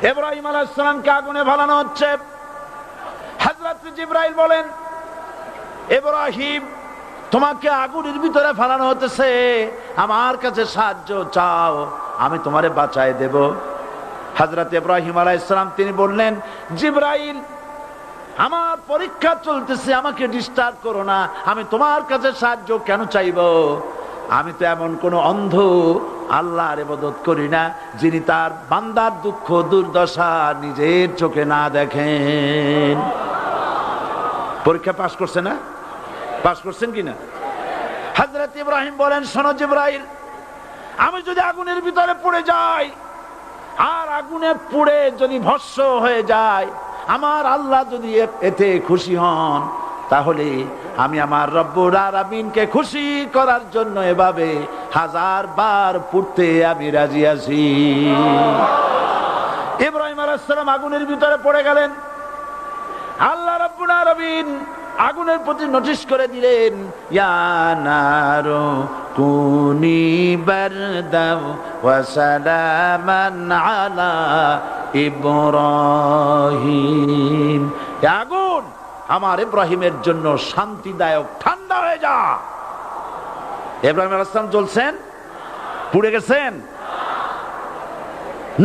ইব্রাহিম আলাইহিস সালামকে আগুনে ফেলানো হচ্ছে। হযরত জিবরাইল বলেন, ইব্রাহিম তোমাকে আগুনের ভিতরে ফেলানো হতেছে, আমার কাছে সাহায্য চাও, আমি তোমারে বাঁচায় দেব। হযরত ইব্রাহিম আলাইহিস সালাম তিনি বললেন, জিবরাইল আমার পরীক্ষা চলতেছে, আমাকে ডিস্টার্ব করো না, আমি তোমার কাছে সাহায্য কেন চাইবো? আমি তো এমন কোন অন্ধ আল্লাহর ইবাদত করি না যিনি তার বান্দার দুঃখ দুর্দশা নিজের চোখে না দেখেন। পরীক্ষা পাস করছে না? পাস করছেন কিনা? হযরত ইব্রাহিম বলেন, শোনো জিবরাইল, আমি যদি আগুনের ভিতরে পড়ে যাই আর আগুনে পুড়ে যদি ভস্ম হয়ে যায়, আমার আল্লাহ যদি এতে খুশি হন, তাহলে আমি আমার রব্বুল আলামিনকে খুশি করার জন্য এভাবে 1000 বার পুড়তে আমি রাজি আছি। ইব্রাহিম আলাইহিস সালাম আগুনের ভিতরে পড়ে গেলেন। আল্লাহ রাব্বুল আলামিন আগুনের প্রতি নোটিশ করে দিলেন, ইয়া নারু কুনি বারদাও ওয়া সালামান আলা ইব্রাহিম। আগুন আমার ইব্রাহিমের জন্য শান্তিদায়ক, ঠান্ডা হয়ে যা। ইব্রাহিম আলাইহিস সালাম জ্বলছেন, পুড়ে গেছেন।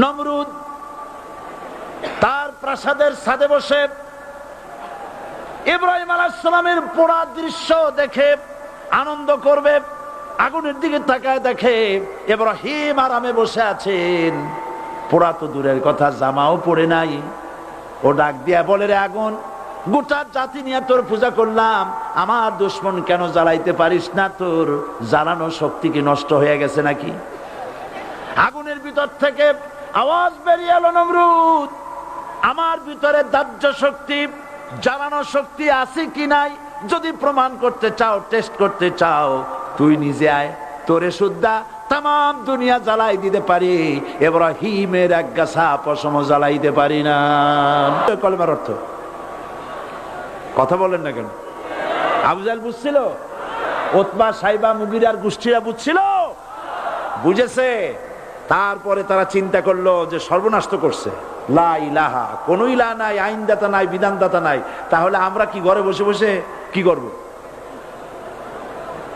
নমরুদ তার প্রাসাদের ছাদে বসে ইব্রাহিম আলাইহিস সালামের পোড়া দৃশ্য দেখে আনন্দ করবে, আগুনের দিকে তাকায় দেখে ইব্রাহিম আরামে বসে আছেন। পোড়া তো দূরের কথা, জামাও পড়ে নাই। ও ডাক দিয়া বলে, রে আগুন, গোটা জাতি নিয়ে তোর পূজা করলাম, আমার দুশমন কেন জ্বালাইতে পারিস না? তোর জ্বালানো শক্তি কি নষ্ট হয়ে গেছে নাকি? আগুনের ভিতর থেকে আওয়াজ বেরিয়ে এলো, নমরুদ, আমার ভিতরে দাহ্য শক্তি, জ্বালানো শক্তি আছে কি নাই যদি প্রমাণ করতে চাও, টেস্ট করতে চাও, তুই নিজে আয়, তোরে সুদ্ধা তাম দুনিয়া জ্বালাই দিতে পারি, ইব্রাহিমের এক গাছা পশম জ্বালাইতে পারি না। কলমার অর্থ কথা বলেন না কেন? আবু জাহেল বুঝছিল? উতবা, সাইবা, মুগিরার গোষ্ঠীরা বুঝছিল? বুঝেছে। তারপরে তারা চিন্তা করলো যে সর্বনাশ তো করছে, লা ইলাহা, কোন ইলাহ নাই, আইনদাতা নাই, বিধানদাতা নাই, তাহলে আমরা কি ঘরে বসে বসে কি করব?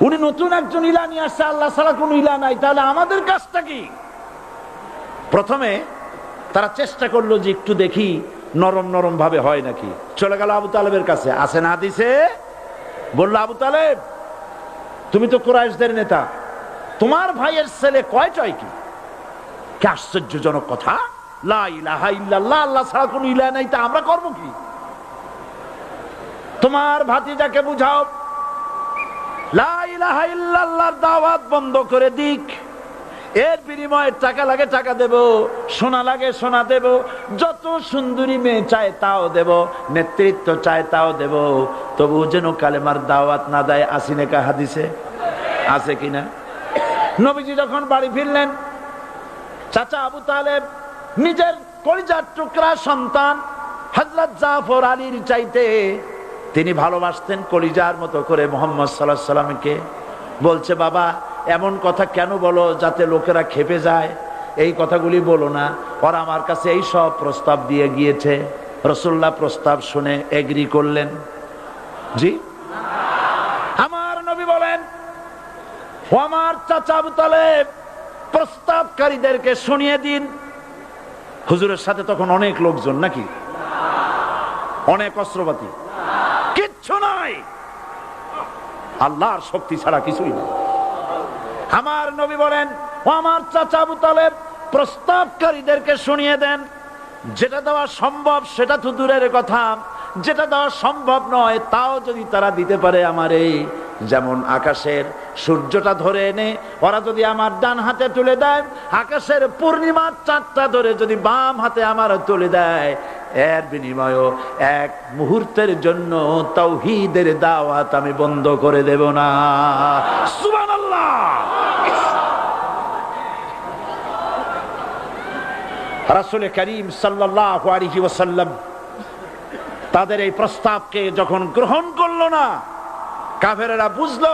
উনি নতুন একজন ইলাহ নিয়ে আসছে, আল্লাহ ছাড়া কোন ইলাহ নাই, তাহলে আমাদের কাজটা কি? প্রথমে তারা চেষ্টা করলো যে একটু দেখি নরম নরম ভাবে হয় নাকি। চলে গেল আবু তালেবের কাছে, আসে না দিছে, বললো, আবু তালেব, তুমি তো কুরাইশদের নেতা, তোমার ভাইয়ের ছেলে কয়টাই কি? কি আশ্চর্যজনক কথা, লা ইলাহা ইল্লাল্লাহ, আল্লাহ ছাড়া কোন ইলাহ নাই, তা আমরা করব কি? তোমার ভাতিজাকে বুঝাও লা ইলাহা ইল্লাল্লাহর দাওয়াত বন্ধ করে দিক, এর বিনিময়ে টাকা লাগে টাকা দেব, সোনা লাগে সোনা দেব, যত সুন্দরী মেয়ে চায় তাও দেব, নেতৃত্ব চায় তাও দেব, তবু যেন কালেমার দাওয়াত না দেয়। আসিনে কা হাদিসে আছে কিনা? নবীজি যখন বাড়ি ফিরলেন, চাচা আবু তালেব নিজের কলিজার টুকরা সন্তান হযরত জাফর আলীর চাইতে তিনি ভালোবাসতেন কলিজার মতো করে মুহাম্মদ সাল্লাল্লাহু আলাইহি সাল্লামকে। বলছে, বাবা এমন কথা কেন বলো যাতে লোকেরা খেপে যায়? এই কথাগুলি বলো না, ওরা আমার কাছে এই সব প্রস্তাব দিয়ে গিয়েছে। রাসূলুল্লাহ প্রস্তাব শুনে এগ্রি করলেন? জি। আমার নবী বলেন, ও আমার চাচা আবু তালেব, প্রস্তাবকারীদেরকে শুনিয়ে দিন। হুজুরের সাথে তখন অনেক লোকজন নাকি, অনেক অস্ত্রপাতি, কিচ্ছু নাই, আল্লাহর শক্তি ছাড়া কিছুই না। আমার নবী বলেন, ও আমার চাচা আবু তালেব, প্রস্তাবকারীদেরকে শুনিয়ে দেন, যেটা দেওয়া সম্ভব সেটা তো দূরের কথা, যেটা দেওয়া সম্ভব নয় তাও যদি তারা দিতে পারে আমারে, যেমন আকাশের সূর্যটা ধরে এনে ওরা যদি আমার ডান হাতে তুলে দেয়, আকাশের পূর্ণিমার চাঁদটা ধরে যদি বাম হাতে আমার তুলে দেয়, এর বিনিময়ে এক মুহূর্তের জন্য তাওহীদের দাওয়াত আমি বন্ধ করে দেব না। সুবহানাল্লাহ। রাসূল করিম সাল্লাল্লাহু আলাইহি ওয়াসাল্লাম তাদের এই প্রস্তাবকে যখন গ্রহণ করলো না, কাফেরেরা বুঝলো,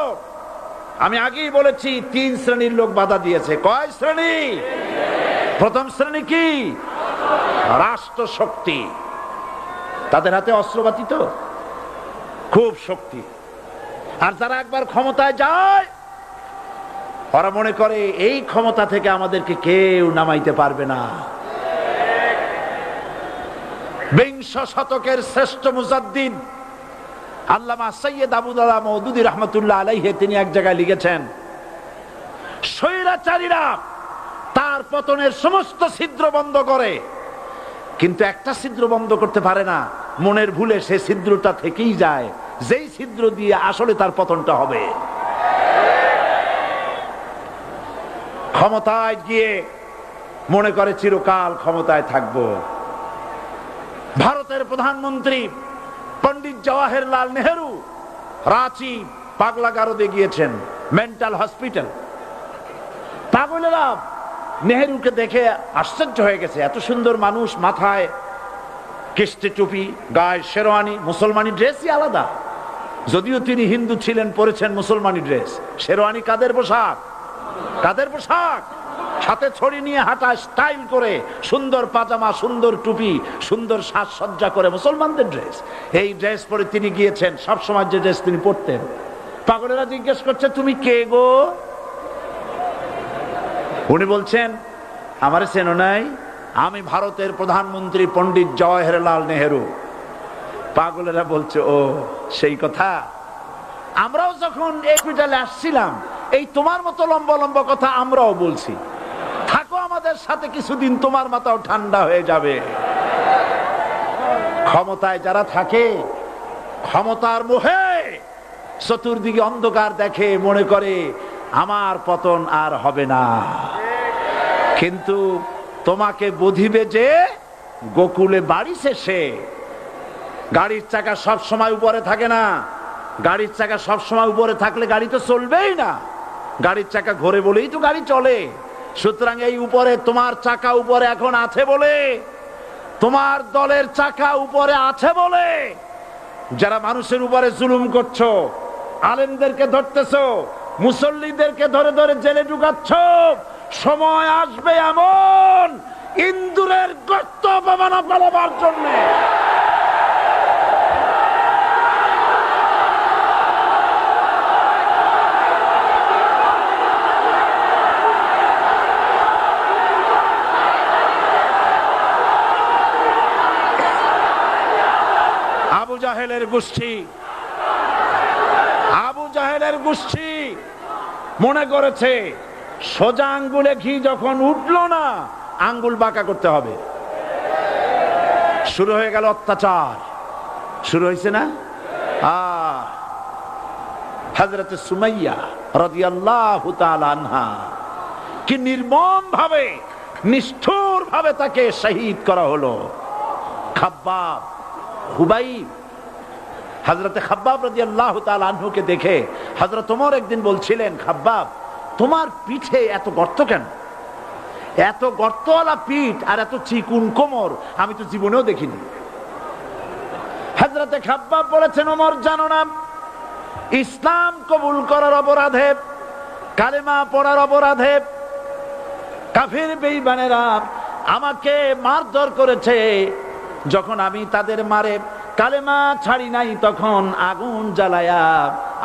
আমি আগেই বলেছি 3 শ্রেণীর লোক বাধা দিয়েছে। কয় শ্রেণী? প্রথম শ্রেণী কি? রাষ্ট্র শক্তি, তাদের হাতে অস্ত্রপাতি তো খুব শক্তি। আর যারা একবার ক্ষমতায় যায় ওরা মনে করে এই ক্ষমতা থেকে আমাদেরকে কেউ নামাইতে পারবে না। বিংশ শতকের শ্রেষ্ঠ মুজাদ্দিদ আল্লামা সৈয়দ আবুদুল্লাহ মওদুদী রাহমাতুল্লাহ আলাইহি তিনি এক জায়গায় লিখেছেন, স্বৈরাচারীরা তার পতনের সমস্ত ছিদ্র বন্ধ করে, কিন্তু একটা ছিদ্র বন্ধ করতে পারে না, মনের ভুলে সে ছিদ্রটা থেকেই যায়, যেই ছিদ্র দিয়ে আসলে তার পতনটা হবে। ক্ষমতায় গিয়ে মনে করে চিরকাল ক্ষমতায় থাকবো। ভারতের প্রধানমন্ত্রী পণ্ডিত জওয়াহরলাল নেহেরু রাঁচি পাগলা গারদে গিয়েছেন, মেন্টাল হসপিটাল। পাগলেরা নেহেরুকে দেখে আশ্চর্য হয়ে গেছে, এত সুন্দর মানুষ, মাথায় কিস্তি টুপি, গায়ে শেরওয়ানি, মুসলমানি ড্রেসই আলাদা, যদিও তিনি হিন্দু ছিলেন, পরেছেন মুসলমানি ড্রেস। শেরওয়ানি কাদের পোশাক? কাদের পোশাক? সাথে ছড়ি নিয়ে হাঁটা, স্টাইল করে, সুন্দর পাজামা, সুন্দর টুপি, সুন্দর সাজসজ্জা করে, মুসলমানদের ড্রেস। এই ড্রেস পরে তিনি গিয়েছেন, সবসময় যে ড্রেস তিনি পরতেন। পাগলেরা জিজ্ঞেস করছে, তুমি কে গো? উনি বলছেন, আমারে চেনো নাই? আমি ভারতের প্রধানমন্ত্রী পণ্ডিত জওয়াহরলাল নেহেরু। পাগলেরা বলছে, ও সেই কথা। আমরাও যখন এই হসপিটালে আসছিলাম এই তোমার মতো লম্বা লম্বা কথা আমরাও বলছি, থাকো আমাদের সাথে কিছুদিন, তোমার মাথাও ঠান্ডা হয়ে যাবে। ক্ষমতায় যারা থাকে, ক্ষমতার মোহে চতুর্দিকে অন্ধকার দেখে, মনে করে আমার পতন আর হবে না। কিন্তু তোমাকে বুঝিবে যে গোকুলে বাড়ি শেষে। গাড়ির চাকা সব সময় উপরে থাকে না, গাড়ির চাকা সব সময় উপরে থাকলে গাড়ি তো চলবেই না, গাড়ির চাকা ঘোরে বলেই তো গাড়ি চলে। সুতরাং এই উপরে তোমার চাকা উপরে এখন আছে বলে, তোমার দলের চাকা উপরে আছে বলে যারা মানুষের উপরে জুলুম করছো, আলেমদেরকে ধরতেছো, মুসল্লিদেরকে ধরে ধরে জেলে ঢুকাচ্ছ, সময় আসবে এমন ইন্দুরের গর্ত অপমানা পালাবার জন্য। আবু জাহেলের গোষ্ঠী, আবু জাহেলের গোষ্ঠী মনে করেছে সোজা আঙ্গুলে ঘি যখন উঠলো না, আঙ্গুল বাঁকা করতে হবে। শুরু হয়ে গেল অত্যাচার, শুরু হয়েছে না? হযরত সুমাইয়া রাদিয়াল্লাহু তাআলা আনহা কি নির্মম ভাবে, নিষ্ঠুর ভাবে তাকে শহীদ করা হলো। খাব্বাব, হুবাইব, হযরত খাব্বাব রাদিয়াল্লাহু তাআলা আনহুকে দেখে হযরত ওমর একদিন বলছিলেন, খাব্বাব তোমার পিঠে এত গর্ত কেন? এত গর্তওয়ালা পিঠ আর এত চিকুন কোমর আমি তো জীবনেও দেখিনি। হযরত খাব্বাব বলেছেন, ওমর জানো না, ইসলাম কবুল করার অপরাধে, কালেমা পড়ার অপরাধে কাফির বেঈমানেরা আমাকে মারধর করেছে। যখন আমি তাদের মারে কালেমা ছাড়ি নাই, তখন আগুন জ্বালায়া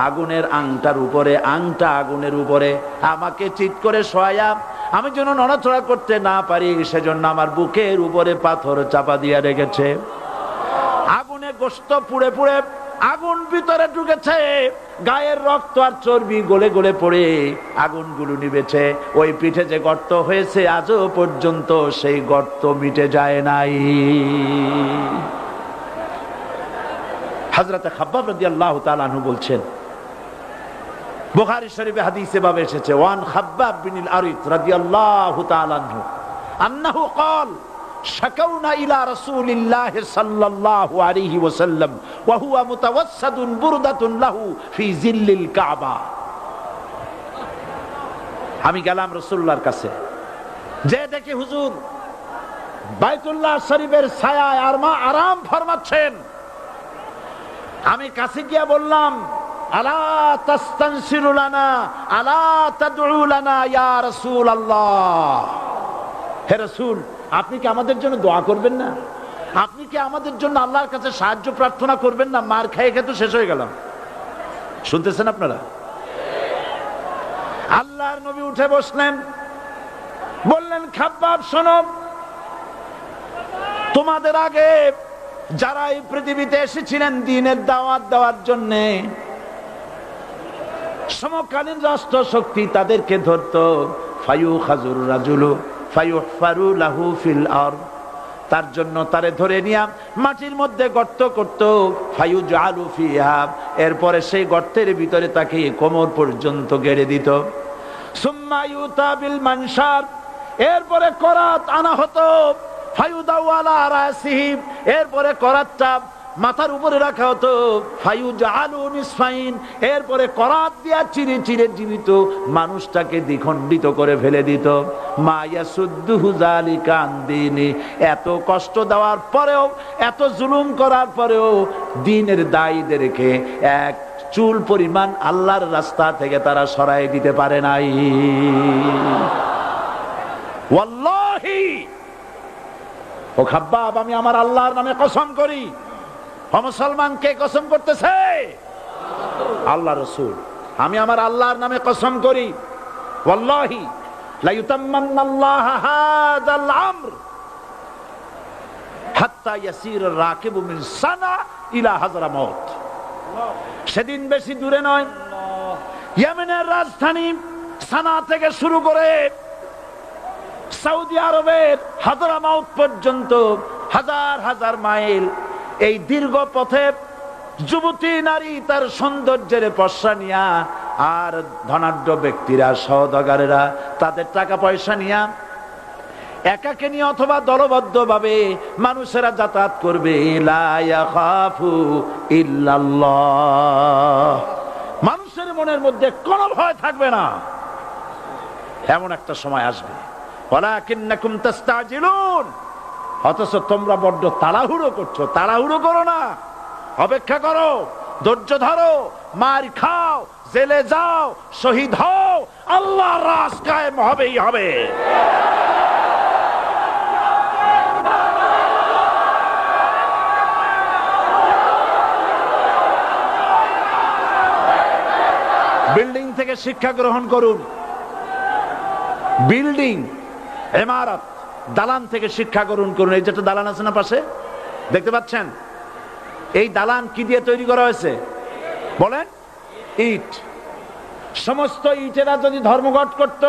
আগুনের আংটার উপরে, আংটা আগুনের উপরে আমাকে চিৎ করে শোয়ায়া, আমি যেন নড়াচড়া করতে না পারি সেজন্য আমার বুকের উপরে পাথর চাপা দিয়া রেখেছে। আগুনে গোশত পুড়ে পুড়ে আগুন ভিতরে ঢুকেছে, গায়ের রক্ত আর চর্বি গলে গলে পড়ে আগুনগুলো নিবেছে। ওই পিঠে যে গর্ত হয়েছে আজও পর্যন্ত সেই গর্ত মিটে যায় নাই। হযরত খাব্বাব রাদিয়াল্লাহু তাআলা আনহু বলছেন, বুখারী শরীফে হাদিসে ভাবে এসেছে, ওয়ান খাব্বাব বিন আরিত রাদিয়াল্লাহু তাআলা আনহু আন্নাহু ক্বাল শাকাউনা ইলা রাসূলিল্লাহ সাল্লাল্লাহু আলাইহি ওয়াসাল্লাম ওয়া হুয়া মুতাওয়াসসাদুন বুরদাতুন লাহু ফি জিল্লিল কাবা। আমি গেলাম রাসূলুল্লাহর কাছে, যে দেখি হুজুর বাইতুল্লাহ শরীফের ছায়ায় আরাম ফরমাচ্ছেন। আমি কাছে গিয়ে বললাম, আলা তাস্তানসিরু লানা আলা তাদউ লানা ইয়া রাসূলুল্লাহ, হে রাসূল আপনি কি আমাদের জন্য দোয়া করবেন না? আপনি কি আমাদের জন্য আল্লাহর কাছে সাহায্য প্রার্থনা করবেন না? মার খেয়ে খেয়ে তো শেষ হয়ে গেলাম। শুনতেছেন আপনারা? আল্লাহর নবী উঠে বসলেন, বললেন, খাব্বাব শোনো, তোমাদের আগে যারা এই পৃথিবীতে এসেছিলেন দ্বীনের দাওয়াত দেওয়ার জন্য, সমকালীন রাষ্ট্র শক্তি তাদেরকে ধরতো, ফায়ুখাজুর রাজুলু ফায়ুহফারু লাহু ফিল আরদ, তার জন্য তারে ধরে নিয়ে মাটির মধ্যে গর্ত করত, ফায়ুজআলু ফিহা, এরপরে সেই গর্তের ভিতরে তাকে কোমর পর্যন্ত গেড়ে দিত। সুম্মা ইউতা বিল মানশার, এরপরে করাত আনা হতো, ফায়ুদাউ আলা রাসিহি, এরপরে করাতটা মাথার উপরে রাখা হতো, ফায়ুজআলু নিসফাইন, এরপরে করাত দিয়া চিরে চিরে জীবিত মানুষটাকে দ্বিখণ্ডিত করে ফেলে দিত। মা ইয়াসুদ্দুহু যালিকা আন দীনি, এত কষ্ট দেওয়ার পরেও, এত জুলুম করার পরেও দ্বীনের দায়ীদেরকে এক চুল পরিমাণ আল্লাহর রাস্তা থেকে তারা সরাই দিতে পারে নাই। ওয়াল্লাহি, ও খাব্বাব, আমি আমার আল্লাহর নামে কসম করি। মুসলমান কে কসম করতেছে? আল্লাহ রাসূল। আমি আমার আল্লাহর নামে কসম করি, ওয়াল্লাহি লা ইউতাম্মান্নাল্লাহু হাযাল আমর হাত্তা ইয়াসির রাকিবু মিন সানা ইলা হাযরামাউত। সেদিন বেশি দূরে নয়, ইয়েমেনের রাজধানী সানা থেকে শুরু করে সৌদি আরবের হাযরামাউত পর্যন্ত হাজার হাজার মাইল, এই দীর্ঘ পথে যুবতী নারী তার সৌন্দর্যের পশ্চা নিয়া, আর ধনাঢ্য ব্যক্তিরা সওদাগরেরা তাদের টাকা পয়সা নিয়া একাকে নিয়ে অথবা দলবদ্ধ ভাবে মানুষেরা যাতায়াত করবে। লা ইয়াখাফু ইল্লাল্লাহ, মানুষের মনের মধ্যে কোনো ভয় থাকবে না। এমন একটা সময় আসবে, ওয়ালাকিন্নাকুম তাস্তাজিলুন, অথচ তোমরা বড্ড তাড়াহুড়ো করছো। তাড়াহুড়ো করো না, অপেক্ষা করো, ধৈর্য ধরো, মার খাও, জেলে যাও, শহীদ হও, আল্লাহর রাজ কায়েম হবেই হবে। বিল্ডিং থেকে শিক্ষা গ্রহণ করুন। বিল্ডিং, ইমারত, দালান থেকে শিক্ষা গ্রহণ করুন। এই যেটা দালান আছে না পাশে, দেখতে পাচ্ছেন? এই দালান কি দিয়ে তৈরি করা হয়েছে বলেন? ইট। সমস্ত ইটেরা যদি ধর্মঘট করত,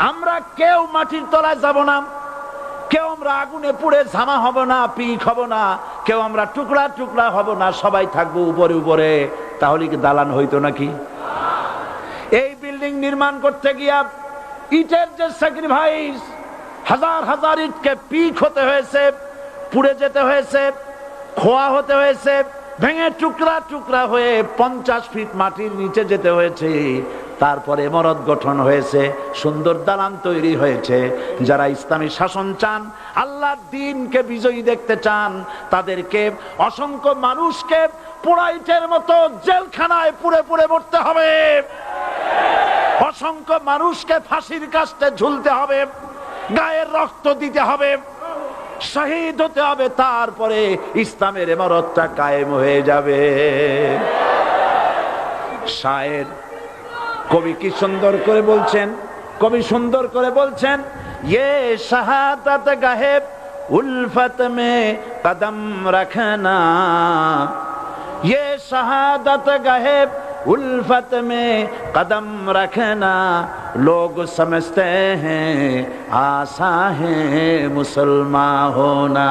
আমরা কেউ মাটির তলায় যাব না, কেউ আমরা আগুনে পুড়ে ঝামা হব না, পিক হব না, কেউ আমরা টুকরা টুকরা হব না, সবাই থাকবো উপরে উপরে, তাহলে কি দালান হইতো নাকি? এই বিল্ডিং নির্মাণ করতে গিয়া ইটের যে স্যাক্রিফাইস, হাজার হাজার ইটকে পিক হতে হয়েছে, পুড়ে যেতে হয়েছে, খোয়া হতে হয়েছে, ভেঙে টুকরা টুকরা হয়ে 50 ফিট মাটির নিচে যেতে হয়েছে, তারপরে ইমারত গঠন হয়েছে, সুন্দর দালান তৈরি হয়েছে। যারা ইসলামী শাসন চান, আল্লাহর দ্বীনকে বিজয়ী দেখতে চান, তাদেরকে অসংখ্য মানুষকে পোড়া ইটের মতো জেলখানায় পুড়ে পুড়ে মরতে হবে, অসংখ্য মানুষকে ফাঁসির কাস্টে ঝুলতে হবে, গায়ের রক্ত দিতে হবে, শহীদ হতে হবে, তারপরে ইসলামের ইমারতটা কায়েম হয়ে যাবে। শায়ের, কবি কি সুন্দর করে বলছেন, কবি সুন্দর করে বলছেন, ये शहादत गाहे उल्फत में कदम रखना, ये शहादत गाहे उल्फत में कदम रखना, लोग समझते हैं आसा है मुसलमान होना।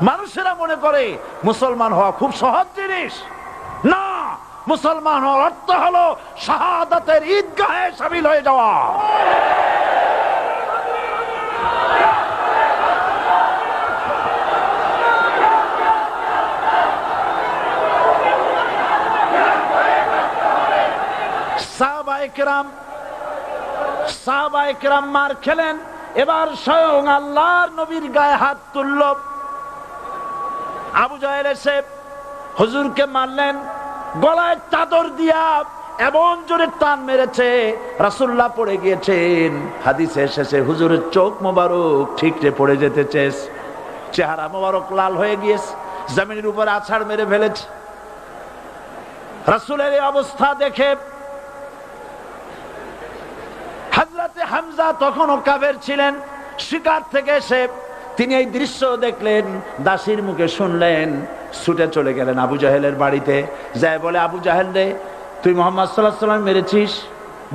মানুষেরা মনে করে মুসলমান হওয়া খুব সহজ জিনিস। না, মুসলমান হওয়ার অর্থ হলো শাহাদাতের ঈদগাহে শামিল হয়ে যাওয়া। সাহাবায়ে কেরাম মার খেলেন, এবার স্বয়ং আল্লাহর নবীর গায়ে হাত তুলল। আবু জাহেল এসে হুজুরকে মারলেন, গলায় চাদর দিয়া এমন জোরে টান মেরেছে রাসূলুল্লাহ পড়ে গিয়েছেন। হাদিসে এসেছে হুজুরের চোখ মোবারক ঠিকরে পড়ে যেতেছে, চেহারা মোবারক লাল হয়ে গিয়েছে, জমিনের উপর আছাড় মেরে ফেলেছে। রাসূলের এই অবস্থা দেখে হযরতে হামজা তখনও কাফের ছিলেন, শিকার থেকে এসে তিনি এই দৃশ্য দেখলেন, দাসীর মুখে শুনলেন, ছুটে চলে গেলেন আবু জাহেলের বাড়িতে। যায় বলে, আবু জাহেল রে, তুই মুহাম্মদ সাল্লাল্লাহু আলাইহি ওয়াসাল্লাম মেরেছিস,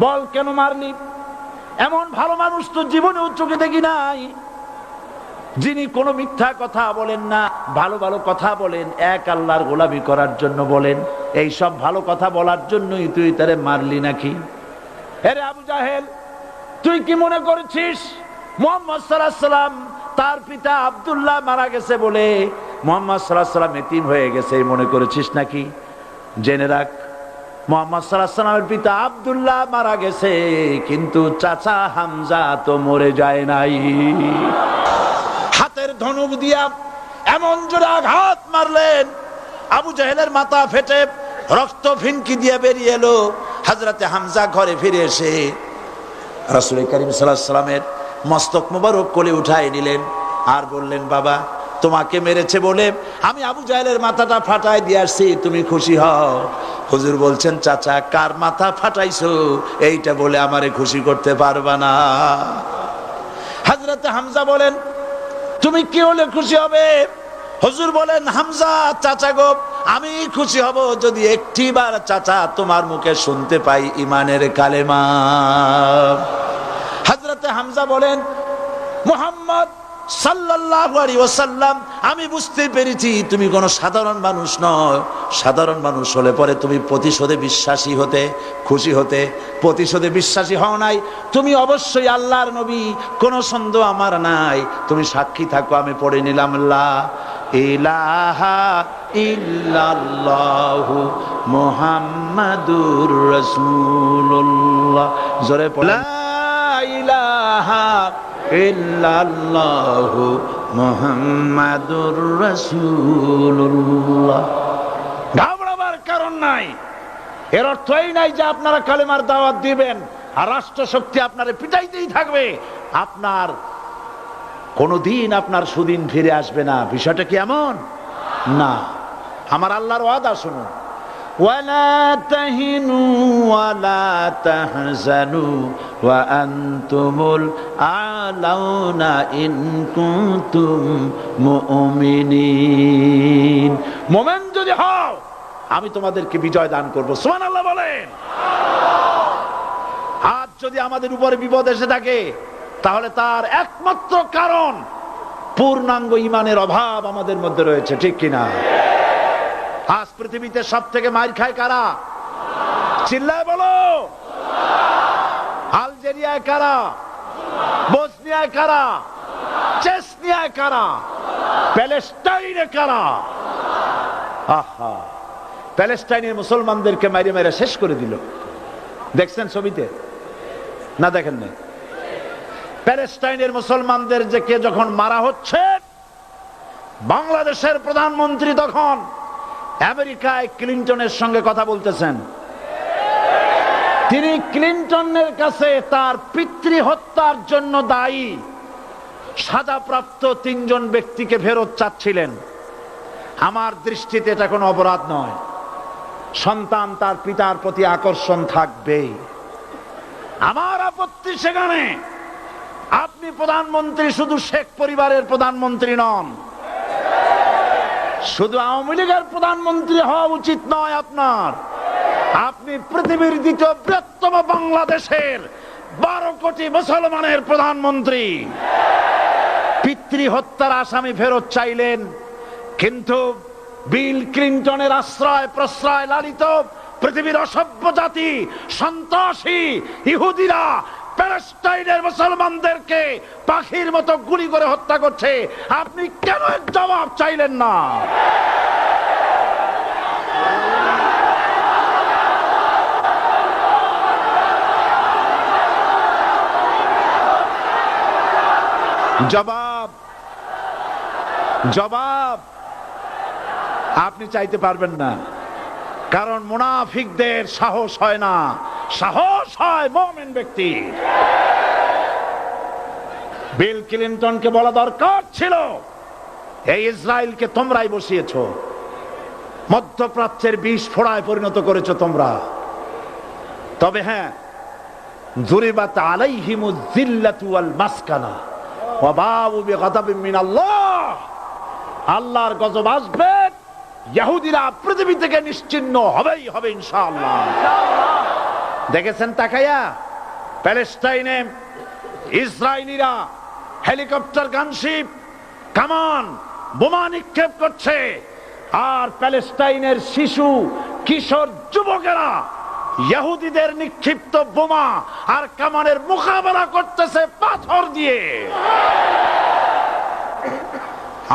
বল কেন মারলি? এমন ভালো মানুষ তো জীবনেও চোখে দেখি নাই, যিনি কোনো মিথ্যা কথা বলেন না, ভালো ভালো কথা বলেন, এক আল্লাহর গোলামি করার জন্য বলেন। এই সব ভালো কথা বলার জন্যই তুই তারে মারলি নাকি? আরে আবু জাহেল, তুই কি মনে করেছিস মুহাম্মদ সাল্লাল্লাহু আলাইহি ওয়াসাল্লাম তার পিতা আব্দুল্লাহ মারা গেছে বলে মুহাম্মদ সাল্লাল্লাহু আলাইহি ওয়াসাল্লাম এতিম হয়ে গেছে মনে করেছিস নাকি? জেনে রাখ, মুহাম্মদ সাল্লাল্লাহু আলাইহি ওয়াসাল্লামের পিতা আব্দুল্লাহ মারা গেছে, কিন্তু চাচা হামজা তো মরে যায় নাই। হাতের ধনুক দিয়া এমন জোরে আঘাত মারলেন, আবু জাহেলের মাথা ফেটে রক্ত ফিনকি দিয়ে বেরিয়ে এলো। হযরতে হামজা ঘরে ফিরে এসে রাসূল করিম সাল্লাল্লাহু আলাইহি ওয়াসাল্লামের মস্তক মোবারক কোলে উঠায় নিলেন আর বললেন, বাবা, তোমাকে মেরেছে বলে আমি আবু জাহেলের মাথাটা ফাটাই দিয়ে আসছি, তুমি খুশি হও। হুজুর বলছেন, চাচা, কার মাথা ফাটাইছো এইটা বলে আমারে খুশি করতে পারবা না। হযরতে হামজা বলেন, তুমি কি হলে খুশি হবে? হুজুর বলেন, হামজা চাচা গো, আমি খুশি হব যদি একটিবার চাচা তোমার মুখে শুনতে পাই ঈমানের কালেমা। হযরতে হামজা বলেন, মুহাম্মদ সাল্লাল্লাহু আলাইহি ওয়াসাল্লাম, আমি বুঝতে পেরেছি তুমি কোনো সাধারণ মানুষ নয়। সাধারণ মানুষ হলে পরে তুমি প্রতিশোধে বিশ্বাসী হতে, খুশি হতে। প্রতিশোধে বিশ্বাসী হও নাই, তুমি অবশ্যই আল্লাহর নবী, কোনো সন্দেহ আমার নাই। তুমি সাক্ষী থাকো, আমি পড়ে নিলাম, লা ইলাহা ইল্লাল্লাহু মুহাম্মাদুর রাসূলুল্লাহ। জোরে পড়ে, লা ইলাহা ইল্লাল্লাহু মুহাম্মাদুর রাসূলুল্লাহ। ঘাবড়াবার কারণ নাই। এর অর্থ এই নাই যে আপনারা কালেমার দাওয়াত দিবেন আর রাষ্ট্র শক্তি আপনারে পিটাইতেই থাকবে, আপনার কোনদিন আপনার সুদিন ফিরে আসবে না। বিষয়টা কি এমন না? আমার আল্লাহর ওয়াদা শুনুন, ওয়ালা তাহিনু ওয়ালা তাহজানু ওয়া আনতুমুল আলাউনা ইন কুনতুম মুমিনিন। মুমিন যদি হও, আমি তোমাদেরকে বিজয় দান করব। সুবহানাল্লাহ বলেন। আজ যদি আমাদের উপরে বিপদ এসে থাকে, তাহলে তার একমাত্র কারণ পূর্ণাঙ্গ ঈমানের অভাব আমাদের মধ্যে রয়েছে, ঠিক কিনা? আজ পৃথিবীতে সব থেকে মার খায় কারা? চিল্লায় বলো। আলজেরিয়ায় কারা? বসনিয়ায় কারা? চেচনিয়ায় কারা? প্যালেস্টাইনে কারা? আহা, প্যালেস্টাইনের মুসলমানদেরকে মাইরে মেরে শেষ করে দিল। দেখছেন ছবিতে না? দেখেন না? প্যালেস্টাইনের মুসলমানদের যে কে যখন মারা হচ্ছে, বাংলাদেশের প্রধানমন্ত্রী তখন আমেরিকায় ক্লিনটনের সঙ্গে কথা বলতেছেন। তিনি ক্লিনটনের কাছে তার পিতৃ হত্যার জন্য দায়ী সাজাপ্রাপ্ত 3 জন ব্যক্তিকে ফেরত চাচ্ছিলেন। আমার দৃষ্টিতে এটা কোনো অপরাধ নয়। সন্তান তার পিতার প্রতি আকর্ষণ থাকবে। আমার আপত্তি সেখানে আপনি প্রধানমন্ত্রী শুধু শেখ পরিবারের প্রধানমন্ত্রী নন, শুধু আওয়ামী লীগের প্রধানমন্ত্রী হওয়া উচিত নয় আপনার। আপনি পৃথিবীর দ্বিতীয় বৃহত্তম বাংলাদেশের 12 কোটি মুসলমানের প্রধানমন্ত্রী। পিতৃ হত্যার আসামি ফেরত চাইলেন, কিন্তু বিল ক্লিনটনের আশ্রয় প্রশ্রয় লালিত পৃথিবীর অসভ্য জাতি সন্ত্রাসী ইহুদিরা প্যালেস্টাইনের মুসলমানদেরকে পাখির মতো গুলি করে হত্যা করছে। আপনি কেন এর জবাব চাইলেন না? জবাব জবাব আপনি চাইতে পারবেন না, কারণ মুনাফিকদের সাহস হয় না, সাহস হয় মুমিন ব্যক্তির। বিল ক্লিনটনকে বলা দরকার ছিল, এই ইসরায়েলকে তোমরাই বসিয়েছো, মধ্যপ্রাচ্যের বিষ ফোড়ায় পরিণত করেছো তোমরা। তবে হ্যাঁ, যুরিবাত আলাইহিমুয যিল্লাতু ওয়াল মাসকানা ওয়া বাউ বিগাদাবিন মিনাল্লাহ। আল্লাহর গজব আসবে, ইহুদিরা পৃথিবী থেকে নিশ্চিহ্ন হবেই হবে ইনশাআল্লাহ। দেখেছেন তাকায়া প্যালেস্টাইনে ইসরায়েলিরা হেলিকপ্টার, গানশিপ, কামান, বোমা নিক্ষেপ করছে, আর প্যালেস্টাইনের শিশু, কিশোর, যুবকেরা ইহুদিদের নিক্ষিপ্ত বোমা আর কামানের মোকাবেলা করতেছে পাথর দিয়ে।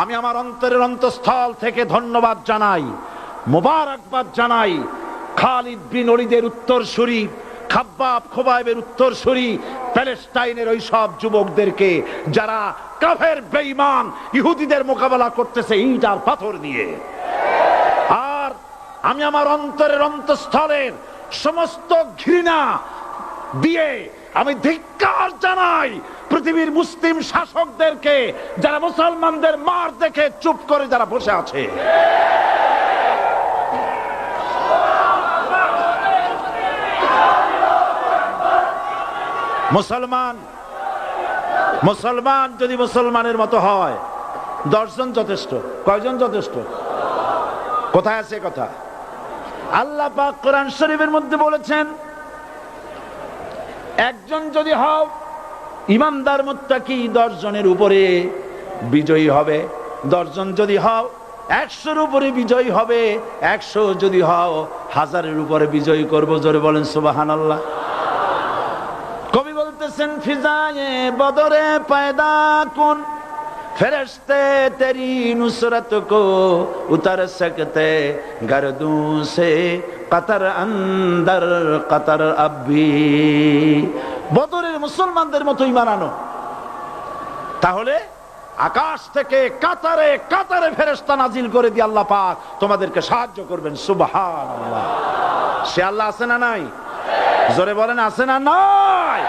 আমি আমার অন্তরের অন্তঃস্থল থেকে ধন্যবাদ জানাই, মোবারকবাদ জানাই খালিদ বিন ওলীদের উত্তরসূরি, খাব্বাব খোবাইবের উত্তরসূরি প্যালেস্টাইনের ওই সব যুবকদেরকে যারা কাফের বেঈমান ইহুদিদের মোকাবেলা করতেছে ইট আর পাথর দিয়ে। আর আমি আমার অন্তরের অন্তঃস্থলের সমস্ত ঘৃণা দিয়ে আমি ধিক্কার জানাই পৃথিবীর মুসলিম শাসকদেরকে, যারা মুসলমানদের মার দেখে চুপ করে যারা বসে আছে। মুসলমান যদি মুসলমানের মতো হয়, 10 জন যথেষ্ট। কয়জন যথেষ্ট? কোথায় আছে কথা? আল্লাহ পাক কোরআন শরীফের মধ্যে বলেছেন, একজন যদি হও ইমানদার মুত্তাকি 10 জনের উপরে বিজয়ী হবে, 10 জন যদি হও 100-র উপরে বিজয়ী হবে, 100 যদি হও 1000-এর উপরে বিজয়ী করব। জোরে বলেন সুবহানাল্লাহ। কবি বলতেছেন, ফিজায়ে বদরে পয়দা কুন ফেরেশতে তেরি নুসরত কো উতার সকতে গর্দু সে কতর অন্দর কতর আবি। বদরের মুসলমানদের মতো ঈমান আনো, তাহলে আকাশ থেকে কাতারে কাতারে ফেরেশতা নাজিল করে দিয়ে আল্লাহ পাক তোমাদেরকে সাহায্য করবেন। সুবহানাল্লাহ। সে আল্লাহ আছে না নাই? জোরে বলেন, আছে না নাই?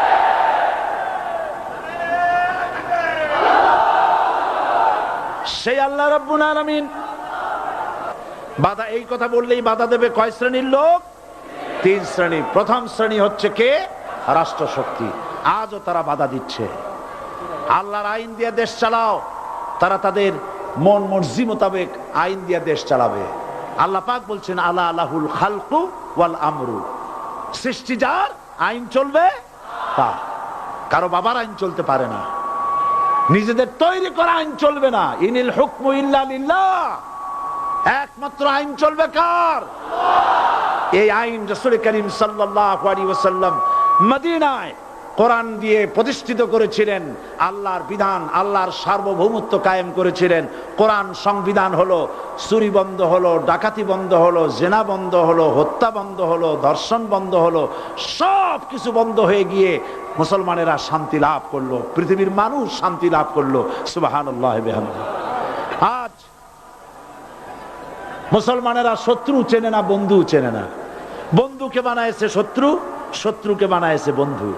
সেই আল্লাহ রাব্বুল আলামিন বাধা, এই কথা বললেই বাধা দেবে কয় শ্রেণীর লোক? 3 শ্রেণী। প্রথম শ্রেণী হচ্ছে কে? রাষ্ট্রশক্তি। আজও তারা বাধা দিচ্ছে। আল্লাহর আইন দিয়ে দেশ চালাও, তারা তাদের মন মর্জি মোতাবেক আইন দিয়ে দেশ চালাবে। আল্লাহ পাক বলছেন, আলা আলাহুল খালকু ওয়াল আমরু। সৃষ্টি যার, আইন চলবে তার। কারো বাবার আইন চলতে পারে না, নিজেদের তৈরি করা আইন চলবে না। ইনিল হুকমু ইল্লা লিল্লাহ। একমাত্র আইন চলবে কার? এই আইন রাসূল করিম সাল্লাল্লাহু আলাইহি ওয়াসাল্লাম মদিনায় কোরআন দিয়ে প্রতিষ্ঠিত করেছিলেন। আল্লাহর বিধান, আল্লাহর সার্বভৌমত্ব কায়েম করেছিলেন। কোরআন সংবিধান হলো, চুরি বন্ধ হলো, ডাকাতি বন্ধ হলো, জেনা বন্ধ হলো, হত্যা বন্ধ হলো, ধর্ষণ বন্ধ হলো, সব কিছু বন্ধ হয়ে গিয়ে মুসলমানেরা শান্তি লাভ করলো, পৃথিবীর মানুষ শান্তি লাভ করলো। সুবহানাল্লাহ বিহামদিহি। আজ মুসলমানেরা শত্রু চেনে না, বন্ধু চেনে না। বন্ধুকে বানায়েছে শত্রু, শত্রুকে বানায়েছে বন্ধু।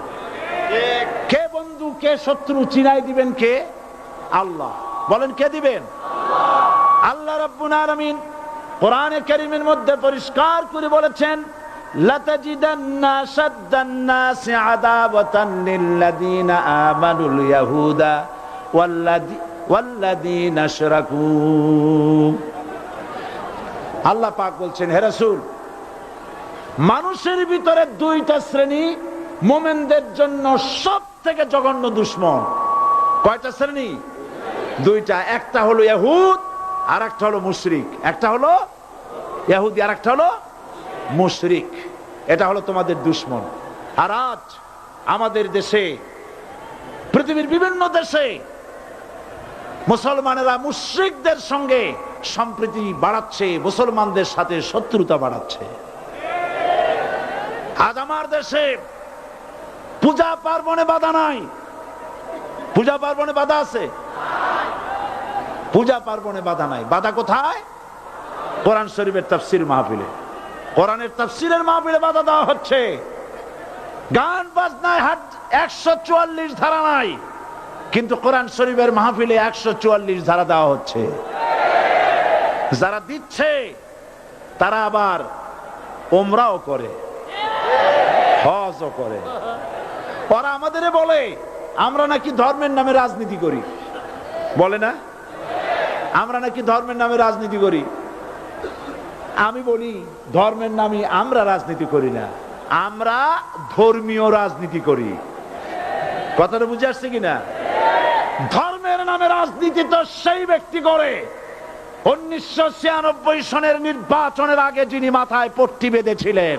কে বন্ধু কে শত্রু চিনাই দিবেন কে? আল্লাহ। বলেন কে দিবেন? আল্লাহ রাব্বুল আলামিন কোরআনে কারীমের মধ্যে পরিষ্কার করে বলেছেন, লাতাজিদান্না আশাদ্দান নাসি আদাওয়াতান লিল্লাযীনা আমানুল ইয়াহুদা ওয়াল্লাযীনা আশরাকু। আল্লাহ পাক বলছেন, হে রাসূল, মানুষের ভিতরে 2টা শ্রেণী মুমিনদের জন্য সবথেকে জঘন্য দুশমন। কয়টা শ্রেণী? 2টা। একটা হলো ইহুদ, আর একটা হলো মুশরিক। একটা হলো ইহুদি, আর একটা হলো মুশরিক। এটা হলো তোমাদের দুশমন। আর আজ আমাদের দেশে, পৃথিবীর বিভিন্ন দেশে মুসলমানেরা মুশরিকদের সঙ্গে সম্প্রীতি বাড়াচ্ছে, মুসলমানদের সাথে শত্রুতা বাড়াচ্ছে। আজ আমার দেশে পূজা পার্বণে বাধা নাই। পূজা পার্বণে বাধা আছে? পূজা পার্বণে বাধা নাই। বাধা কোথায়? কোরআন শরীফের তাফসীর মাহফিলে। কোরআনের তাফসীরের মাহফিলে বাধা দেওয়া হচ্ছে, গান বাজনায় 144 ধারা নাই, কিন্তু কোরআন শরীফের মাহফিলে 144 ধারা দেওয়া হচ্ছে। যারা দিচ্ছে তারা আবার ওমরাও করে, হজও করে। ওরা আমাদের বলে আমরা নাকি ধর্মের নামে রাজনীতি করি, বলে না? আমরা নাকি ধর্মের নামে রাজনীতি করি। আমি বলি ধর্মের নামে আমরা রাজনীতি করি না, আমরা ধর্মীয় রাজনীতি করি। কথাটা বুঝে আসছে কিনা? ধর্মের নামে রাজনীতি তো সেই ব্যক্তি করে 1996 সনের নির্বাচনের আগে যিনি মাথায় পট্টি বেঁধেছিলেন,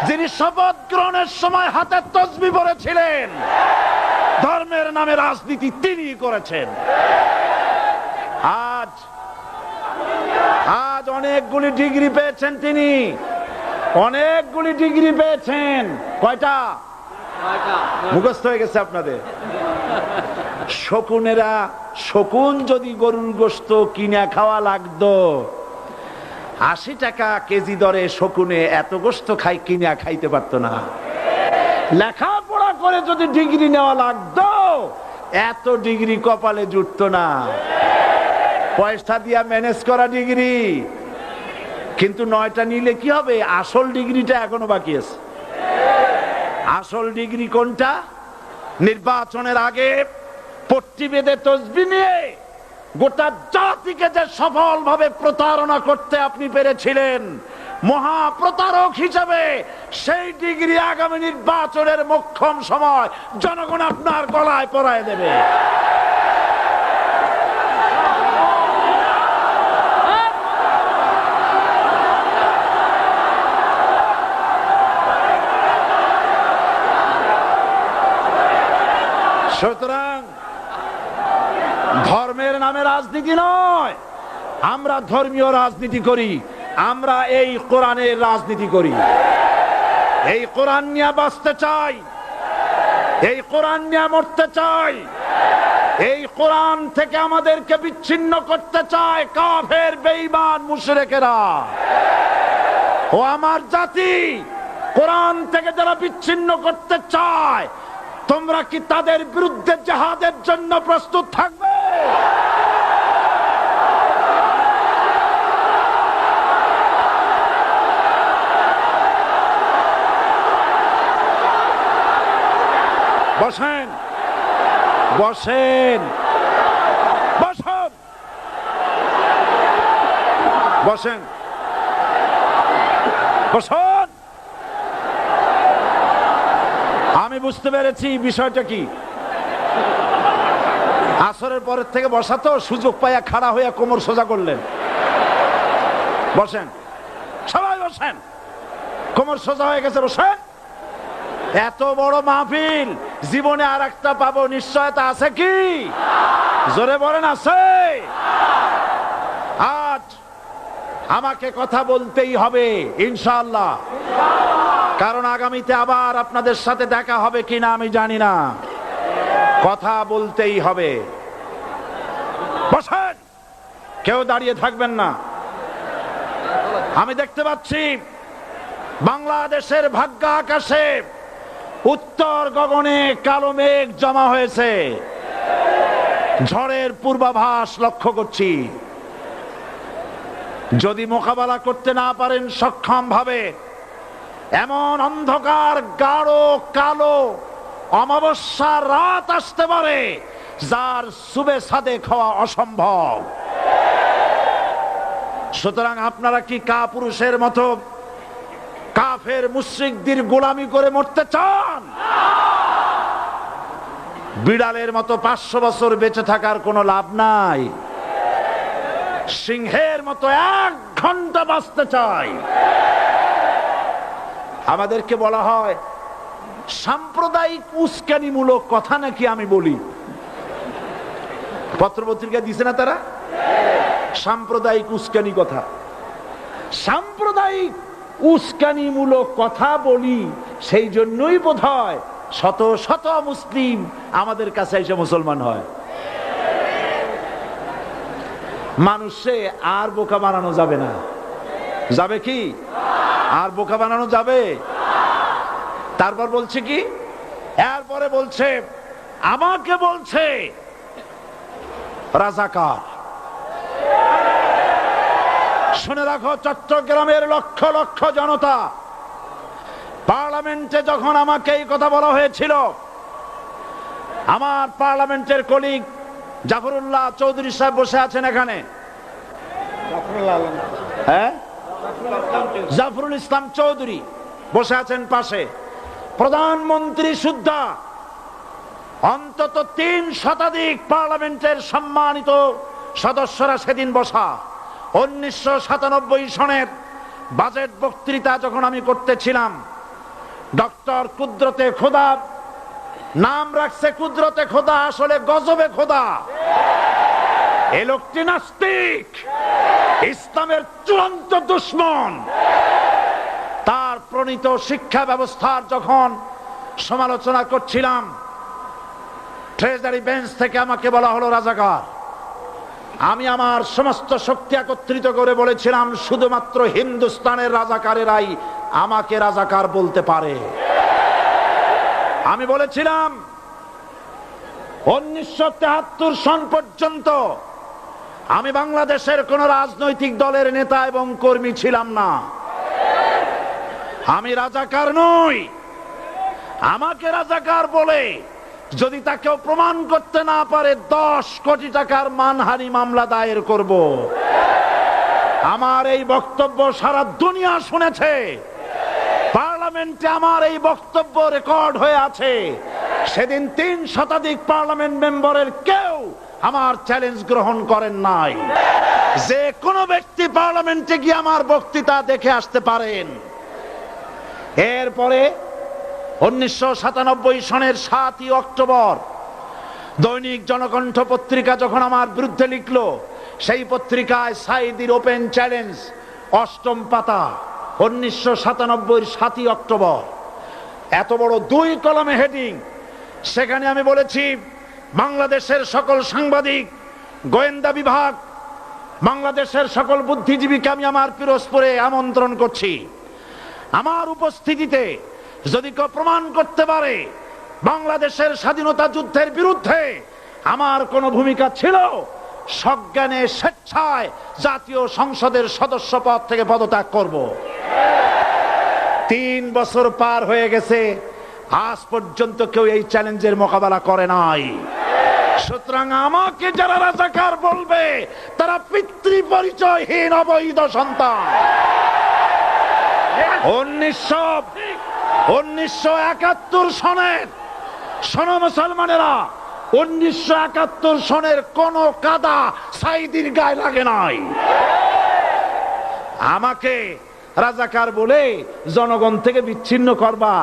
যিনি শপথ গ্রহণের সময় হাতে তসবিহ পড়েছিলেন, ধর্মের নামে রাজনীতি তিনি করেছেন। আজ অনেকগুলি ডিগ্রি পেয়েছেন তিনি, অনেকগুলি ডিগ্রি পেয়েছেন। কয়টা? মুখস্থ হয়ে গেছে আপনাদের। শকুনেরা, শকুন যদি গরুর গোশত কিনে খাওয়া লাগতো, 80 টাকা কেজি দরে শকুনে এত গোশত কিনা খাইতে পারতো না। লেখাপড়া করে যদি ডিগ্রি নেওয়া লাগতো, এত ডিগ্রি কপালে জুটতো না। পয়সা দিয়া ম্যানেজ করা ডিগ্রি, কিন্তু 9টা নিলে কি হবে? আসল ডিগ্রিটা এখনো বাকি আছে। আসল ডিগ্রি কোনটা? নির্বাচনের আগে পট্টি বেঁধে তসবিহ নিয়ে গোটা জাতিকে যে সফলভাবে প্রতারণা করতে আপনি পেরেছিলেন, মহা প্রতারক হিসেবে সেই ডিগ্রি আগামী নির্বাচনের মোক্ষম সময় জনগণ আপনার গলায় পরায় দেবে। সুতরাং ধর্মের নামে রাজনীতি নয়, আমরা ধর্মীয় রাজনীতি করি, আমরা এই কোরআনের রাজনীতি করি। এই কোরআন নিয়ে বাঁচতে চাই, এই কোরআন নিয়ে মরতে চাই, এই কোরআন থেকে আমাদেরকে বিচ্ছিন্ন করতে চায় কাফের, বেঈমান, মুশরিকেরা। ও আমার জাতি, কোরআন থেকে যারা বিচ্ছিন্ন করতে চায়, তোমরা কি তাদের বিরুদ্ধে জিহাদের জন্য প্রস্তুত থাকবে? বসেন, বসেন, বসেন, বসেন, বসেন। আমি বুঝতে পেরেছি বিষয়টা কি। আসরের পরের থেকে বসা তো, সুযোগ পাইয়া খাড়া হইয়া কোমর সোজা করলেন। বসেন, সবাই বসেন, কোমর সোজা হয়ে গেছে, বসেন। এত বড় মাহফিল, জীবনে আর একটা পাবো নিশ্চয়তা আছে কি? জোরে বলেন, আছে? আজ আমাকে কথা বলতেই হবে ইনশাআল্লাহ, কারণ আগামীতে আবার আপনাদের সাথে দেখা হবে কিনা আমি জানি না। কথা বলতেই হবে। বসেন, কেউ দাঁড়িয়ে থাকবেন না। আমি দেখতে পাচ্ছি বাংলাদেশের ভাগ্য আকাশে উত্তর গগনে কালো মেঘ জমা হয়েছে, ঝড়ের পূর্বাভাস লক্ষ্য করছি। যদি মোকাবেলা করতে না পারেন সক্ষম ভাবে, এমন অন্ধকার গাঢ় কালো অমাবস্যার রাত আসতে পারে যার সুবে সাদেক হওয়া অসম্ভব। সুতরাং আপনারা কি কাপুরুষের মতো কাফের মুশরিকদের গোলামি করে মরতে চান? বিড়ালের মতো 500 বছর বেঁচে থাকার কোনো লাভ নাই। সিংহের মতো 1 ঘন্টা বাঁচতে চাই। আমাদেরকে বলা হয় সাম্প্রদায়িক উস্কানিমূলক কথা নাকি আমি বলি। পত্রপত্রিকা দিছে না তারা? সাম্প্রদায়িক উস্কানি কথা, সাম্প্রদায়িক উস্কানিমূলক কথা বলি, সেই জন্যই বোধহয় শত শত মুসলিম আমাদের কাছে এসে মুসলমান হয়। মানুষে আর বোকা বানানো যাবে না। যাবে কি? আর বোকা বানানো যাবে? তারপর বলছে কি, এরপরে বলছে আমাকে বলছে রাজাকার। শুনে রাখো চট্টগ্রামের লক্ষ লক্ষ জনতা, পার্লামেন্টে যখন আমাকে এই কথা বলা হয়েছিল, আমার পার্লামেন্টের কলিগ জাফরুল্লাহ চৌধুরী সাহেব বসে আছেন এখানে, হ্যাঁ, জাফরুল ইসলাম চৌধুরী বসে আছেন পাশে, প্রধানমন্ত্রী সুদ্ধা, অন্তত 3 শতাধিক পার্লামেন্টের সম্মানিত সদস্যরা সেদিন বসা। 1997 সনের বাজেট বক্তৃতা যখন আমি করতেছিলাম, ডক্টর কুদরতে খোদা, নাম রাখছে কুদরতে খোদা, আসলে গজবে খোদা। এই লোকটি নাস্তিক, ইসলামের চূড়ান্ত দুশমন। তার প্রণীত শিক্ষা ব্যবস্থার যখন সমালোচনা করছিলাম, ট্রেজারি বেঞ্চ থেকে আমাকে বলা হলো রাজাকার। আমি আমার সমস্ত শক্তি একত্রিত করে বলেছিলাম, শুধুমাত্র হিন্দুস্তানের রাজাকারেরাই আমাকে রাজাকার বলতে পারে। আমি বলেছিলাম 1973 সন পর্যন্ত আমি বাংলাদেশের কোন রাজনৈতিক দলের নেতা এবং কর্মী ছিলাম না। আমি রাজাকার নই। আমাকে রাজাকার বলে যদি তাকেও প্রমাণ করতে না পারে, 10 কোটি টাকার মানহানি মামলা দায়ের করব। আমার এই বক্তব্য সারা দুনিয়া শুনেছে। পার্লামেন্টে আমার এই বক্তব্য রেকর্ড হয়ে আছে। সেদিন 3 শতাধিক পার্লামেন্ট মেম্বারের কেউ আমার চ্যালেঞ্জ গ্রহণ করেন নাই। যে কোনো ব্যক্তি পার্লামেন্টে গিয়ে আমার বক্তৃতা দেখে আসতে পারেন। এরপরে 1997 সনের 7 অক্টোবর দৈনিক জনকণ্ঠ পত্রিকা যখন আমার বিরুদ্ধে লিখলো, সেই পত্রিকায় সাইদির ওপেন চ্যালেঞ্জ 8ম পাতা, 1997 7 অক্টোবর, এত বড় 2 কলমে হেডিং। সেখানে আমি বলেছি, বাংলাদেশের সকল সাংবাদিক, গোয়েন্দা বিভাগ, বাংলাদেশের সকল বুদ্ধিজীবীকে আমি আমার পিরোজপুরে আমন্ত্রণ করছি। আমার উপস্থিতিতে যদি কেউ প্রমাণ করতে পারে বাংলাদেশের স্বাধীনতা যুদ্ধের বিরুদ্ধে আমার কোনো ভূমিকা ছিল, সজ্ঞানে স্বেচ্ছায় জাতীয় সংসদের সদস্য পদ থেকে পদত্যাগ করব। 3 বছর পার হয়ে গেছে, আজ পর্যন্ত কেউ এই চ্যালেঞ্জের মোকাবেলা করে নাই। সুতরাং আমাকে যারা রাজাকার বলবে, তারা পিতৃ পরিচয়হীন অবৈধ সন্তান। 1971 সনের, শোনো মুসলমানেরা, 1971 সনের কোন কাদা সাইদির গায়ে লাগে নাই। আমাকে রাজাকার বলে জনগণ থেকে বিচ্ছিন্ন করবা,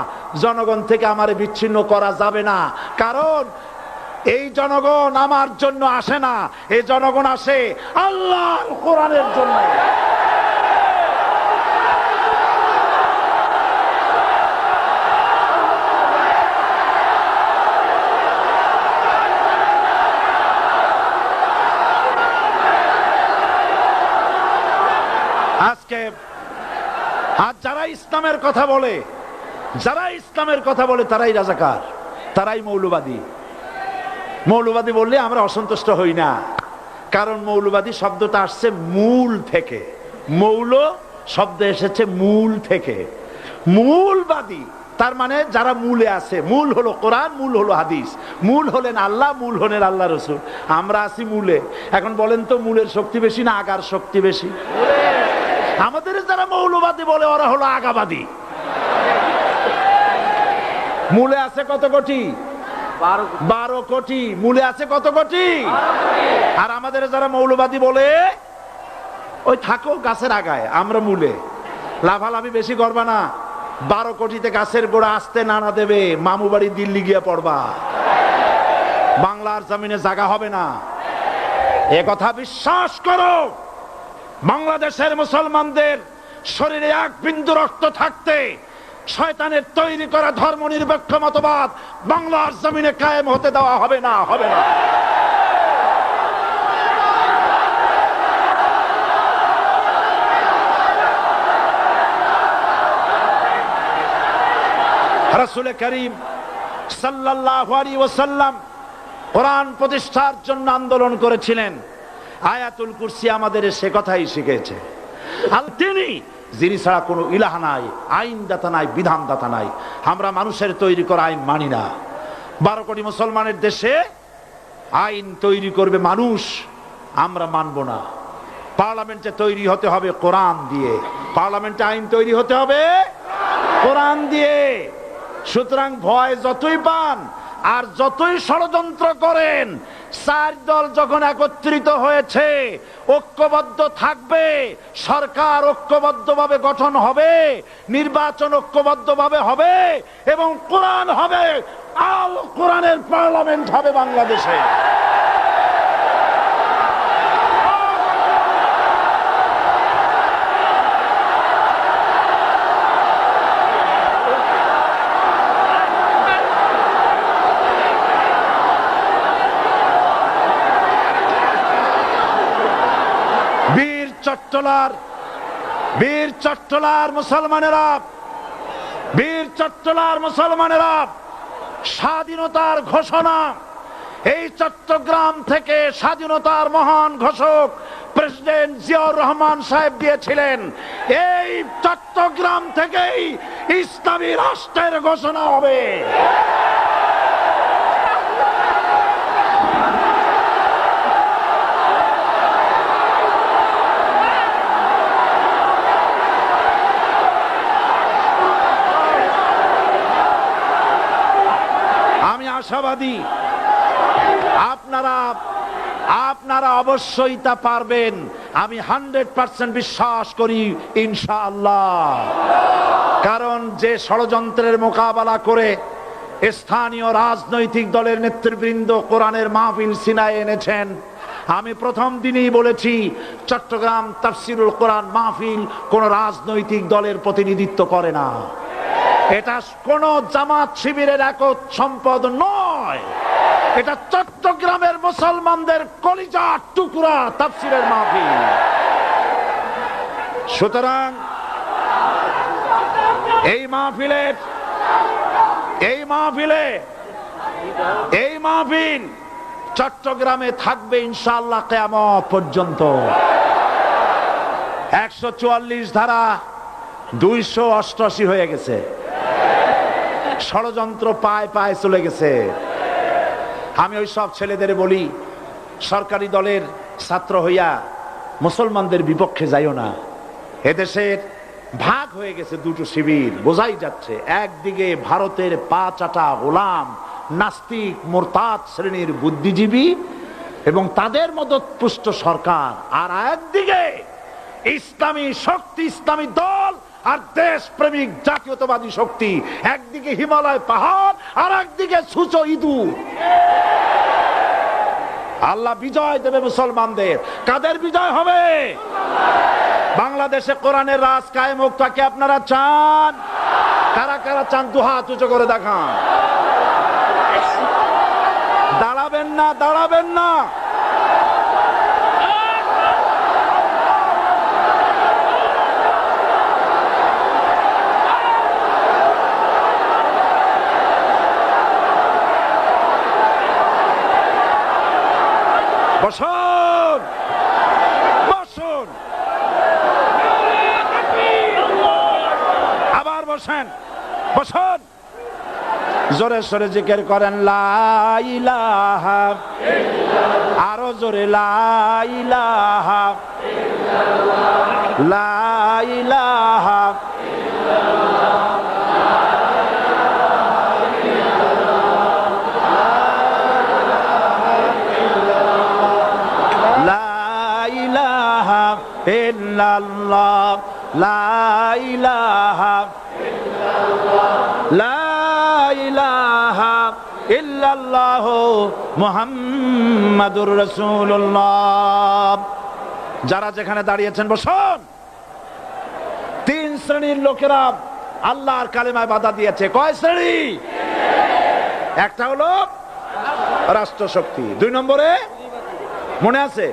জনগণ থেকে আমারে বিচ্ছিন্ন করা যাবে না। কারণ এই জনগণ আমার জন্য আসে না, এই জনগণ আসে আল্লাহর কোরআনের জন্য। আজকে আর যারা ইসলামের কথা বলে, তারাই রাজাকার, তারাই মৌলবাদী। মৌলবাদী বললে আমরা অসন্তুষ্ট হই না, কারণ মৌলবাদী শব্দটা আসছে মূল থেকে। মৌল শব্দ এসেছে মূল থেকে। মূলবাদী তার মানে যারা মূলে আছে। মূল হলো কোরআন, মূল হলো হাদিস, মূল হলেন আল্লাহ, মূল হলেন আল্লাহ রসুল। আমরা আছি মূলে। এখন বলেন তো, মূলের শক্তি বেশি না আগার শক্তি বেশি? আমাদের যারা মৌলবাদী বলে ওরা হলো আগাবাদী। মূলে আছে কত কোটি? 12 কোটি। মূলে আছে কত কোটি? আর আমাদের যারা মৌলবাদী বলে, ওই থাকো গাছের আগায়, আমরা মূলে। লাভালাভি বেশি করবা না, 12 কোটিতে গাছের গোড়া আসতে নানা দেবে, মামু বাড়ি দিল্লি গিয়ে পড়বা, বাংলার জমিনে জায়গা হবে না। এ কথা বিশ্বাস করো। বাংলাদেশের মুসলমানদের শরীরে 1 বিন্দু রক্ত থাকতে শয়তানের তৈরি করা ধর্ম নিরপেক্ষ মতবাদ বাংলার জমিনে কায়েম হতে দেওয়া হবে না, হবে না। করিম সাল্লাল্লাহু আলাইহি ওয়াসাল্লাম কোরআন প্রতিষ্ঠার জন্য আন্দোলন করেছিলেন। আয়াতুল কুরসি আমাদের সে কথাই শিখেছে। আর তিনি যিনি ছাড়া কোনো ইলাহ নাই, আইনদাতা নাই, বিধানদাতা নাই। আমরা মানুষের তৈরি করা আইন মানি না। 12 কোটি মুসলমানের দেশে আইন তৈরি করবে মানুষ, আমরা মানব না। পার্লামেন্টে তৈরি হতে হবে কোরআন দিয়ে, পার্লামেন্টে আইন তৈরি হতে হবে কোরআন দিয়ে। সুতরাং ভয় যতই পান আর যতই ষড়যন্ত্র করেন, 4 দল যখন একত্রিত হয়েছে, ঐক্যবদ্ধ থাকবে, সরকার ঐক্যবদ্ধভাবে গঠন হবে, নির্বাচন ঐক্যবদ্ধভাবে হবে এবং কোরআন হবে, আল কোরআনের পার্লামেন্ট হবে বাংলাদেশে। বীর চট্টলার মুসলমানেরা, বীর চট্টলার মুসলমানেরা স্বাধীনতার ঘোষণা এই চট্টগ্রাম থেকে স্বাধীনতার মহান ঘোষক প্রেসিডেন্ট জিয়াউর রহমান সাহেব দিয়েছিলেন। এই চট্টগ্রাম থেকেই ইসলামী রাষ্ট্রের ঘোষণা হবে। আশাবাদী আপনারা অবশ্যই তা পারবেন। আমি 100% বিশ্বাস করি ইনশাআল্লাহ। কারণ যে ষড়যন্ত্রের মোকাবেলা করে স্থানীয় রাজনৈতিক দলের নেতৃবৃন্দ কোরআনের মাহফিল সিনায় এনেছেন, আমি প্রথম দিনই বলেছি চট্টগ্রাম তাফসিরুল কোরআন মাহফিল কোন রাজনৈতিক দলের প্রতিনিধিত্ব করে না। এটা কোন জামাত শিবিরের একক সম্পদ নয়, এটা চট্টগ্রামের মুসলমানদের কলিজার টুকরা তাফসিরের মাহফিল। সুতরাং এই মাহফিল চট্টগ্রামে থাকবে ইনশাআল্লাহ কিয়ামত পর্যন্ত। 144 ধারা 288 হয়ে গেছে, ষড়যন্ত্র পায় পায় চলে গেছে। আমি ওই সব ছেলেদের বলি, সরকারি দলের ছাত্র হইয়া মুসলমানদের বিপক্ষে যাইও না। এদেশের ভাগ হয়ে গেছে দুটো শিবির, বোঝাই যাচ্ছে। একদিকে ভারতের পা চাটা গোলাম নাস্তিক মুরতাদ শ্রেণীর বুদ্ধিজীবী এবং তাদের মদতপুষ্ট সরকার, আর একদিকে ইসলামী শক্তি, ইসলামী দল আর দেশ প্রেমিক জাতীয়তাবাদী শক্তি। একদিকে হিমালয় পাহাড় আর একদিকে সূচো ইঁদুর। আল্লাহ বিজয় দেবে মুসলমানদের। কাদের বিজয় হবে? বাংলাদেশে কোরআনের রাজ কায়েম হোক, তাকে আপনারা চান? কারা কারা চান দুহাত উঁচু করে দেখান। দাঁড়াবেন না, দাঁড়াবেন না। বসুন, বসুন, আবার বসেন, বসুন। জোরে সোরে জিকির করেন লা ইলাহা ইল্লাল্লাহ, আরো জোরে লা ইলাহা ইল্লাল্লাহ, লা ইলাহা ইল্লাল্লাহ। ইল্লাল্লাহ, লা ইলাহা ইল্লাল্লাহ, লা ইলাহা ইল্লাল্লাহ মুহাম্মাদুর রাসূলুল্লাহ। যারা যেখানে দাঁড়িয়েছেন বসুন। 3 শ্রেণীর লোকেরা আল্লাহর কালেমায় বাধা দিয়েছে। কয় শ্রেণী? একটা হলো রাষ্ট্রশক্তি, 2 নম্বরে মনে আছে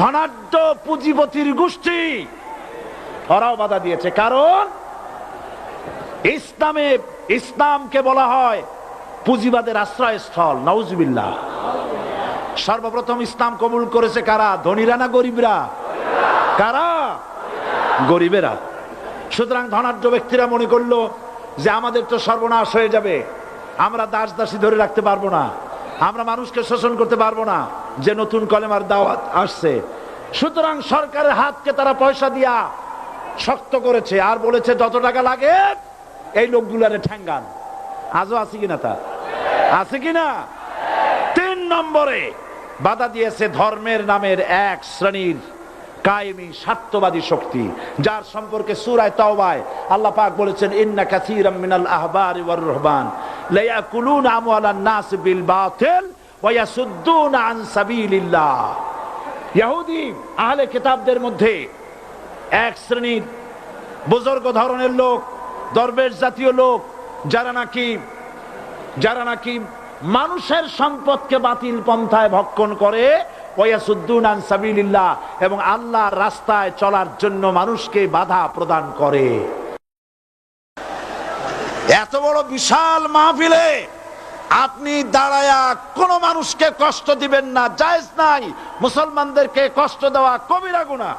ধনাঢ্য পুঁজিপতির গোষ্ঠী, ওরাও বাধা দিয়েছে। কারণ ইসলামে ইসলামকে বলা হয় পুঁজিবাদের আশ্রয়স্থল। নাউজুবিল্লাহ। সর্বপ্রথম ইসলাম কবুল করেছে কারা? ধনীরা না গরিবরা? কারা? গরিবেরা। সুতরাং ধনাঢ্য ব্যক্তিরা মনে করলো যে আমাদের তো সর্বনাশ হয়ে যাবে, আমরা দাস দাসী ধরে রাখতে পারবো না, আমরা মানুষকে শোষণ করতে পারবো না, যে নতুন কলেমার দাওয়াত আসছে। সুতরাং সরকারের হাতকে তারা পয়সা দিয়া শক্ত করেছে আর বলেছে যত টাকা লাগে এই লোকগুলারে ঠ্যাঙ্গান। আজও আছে কিনা? তা আছে কিনা? 3 নম্বরে বাধা দিয়েছে ধর্মের নামের এক শ্রেণীর কায়েমি স্বার্থবাদী শক্তি, যার সম্পর্কে সূরা তাওবায় আল্লাহ পাক বলেছেন ইন্না কাসীরাম মিনাল আহবারি ওয়ার রুহবান লা ইয়াকুলুনা আমওয়ালান নাস বিল বাতিল ওয়া ইয়াসুদ্দুনা আন সাবিলিল্লাহ। ইহুদি আহলে কিতাবদের মধ্যে এক শ্রেণীর বুজুর্গ ধরনের লোক, দরবেশ জাতীয় লোক, যারা নাকি মানুষের সম্পদকে বাতিল পন্থায় ভক্ষণ করে, ওয়াসুদ্দুনা আন সাবিলিল্লাহ, এবং আল্লাহর রাস্তায় চলার জন্য মানুষকে বাধা প্রদান করে। এত বড় বিশাল মাহফিলে আপনি দাঁড়ায়া কোন মানুষকে কষ্ট দিবেন না, জায়েজ নাই। মুসলমানদেরকে কষ্ট দেওয়া কবিরা গুনাহ।